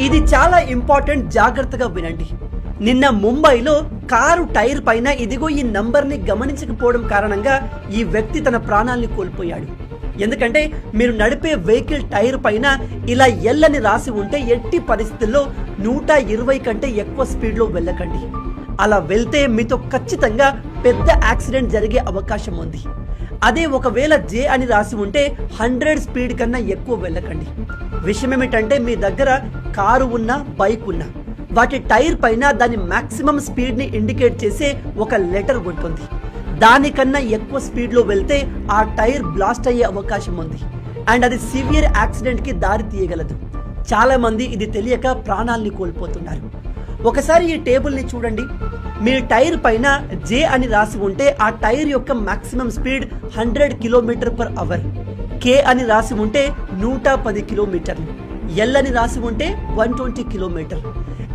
ఇది చాలా ఇంపార్టెంట్, జాగ్రత్తగా వినండి. నిన్న ముంబైలో కారు టైర్ పైన ఇదిగో ఈ నంబర్ని గమనించకపోవడం కారణంగా ఈ వ్యక్తి తన ప్రాణాల్ని కోల్పోయాడు. ఎందుకంటే మీరు నడిపే వెహికల్ టైర్ పైన ఇలా ఎల్లని రాసి ఉంటే ఎట్టి పరిస్థితుల్లో 120 కంటే ఎక్కువ స్పీడ్లో వెళ్ళకండి. అలా వెళ్తే మీతో ఖచ్చితంగా పెద్ద యాక్సిడెంట్ జరిగే అవకాశం ఉంది. అదే ఒకవేళ జే అని రాసి ఉంటే 100 స్పీడ్ కన్నా ఎక్కువ వెళ్ళకండి. విషయం ఏమిటంటే మీ దగ్గర కారు ఉన్నా బైక్ ఉన్నా వాటి టైర్ పైన దాని మాక్సిమం స్పీడ్ని ఇండికేట్ చేసే ఒక లెటర్ ఉంటుంది. దానికన్నా ఎక్కువ స్పీడ్లో వెళ్తే ఆ టైర్ బ్లాస్ట్ అయ్యే అవకాశం ఉంది అండ్ అది సివియర్ యాక్సిడెంట్కి దారి తీయగలదు. చాలామంది ఇది తెలియక ప్రాణాల్ని కోల్పోతున్నారు. ఒకసారి ఈ టేబుల్ని చూడండి. మీ టైర్ పైన జే అని రాసి ఉంటే ఆ టైర్ యొక్క మాక్సిమం స్పీడ్ 100 km/h. కే అని రాసి ఉంటే 110 కిలోమీటర్లు. ఎల్ అని రాసి ఉంటే 120 కిలోమీటర్లు.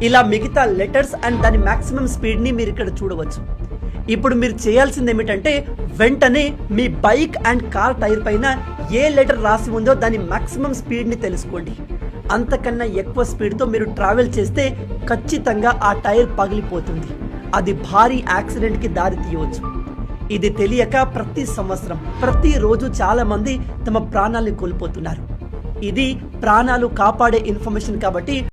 ఇలా మిగతా లెటర్స్ అండ్ దాని మాక్సిమం స్పీడ్ని మీరు ఇక్కడ చూడవచ్చు. ఇప్పుడు మీరు చేయాల్సింది ఏమిటంటే వెంటనే మీ బైక్ అండ్ కార్ టైర్ పైన ఏ లెటర్ రాసి ఉందో దాని మాక్సిమం స్పీడ్ని తెలుసుకోండి. అంతకన్నా ఎక్కువ స్పీడ్తో మీరు ట్రావెల్ చేస్తే ఖచ్చితంగా ఆ టైర్ పగిలిపోతుంది. అది భారీ యాక్సిడెంట్కి దారి తీయవచ్చు. ఇది తెలియక ప్రతి సంవత్సరం ప్రతిరోజు చాలా మంది తమ ప్రాణాల్ని కోల్పోతున్నారు. ఇది ప్రాణాలు కాపాడే ఇన్ఫర్మేషన్ కాబట్టి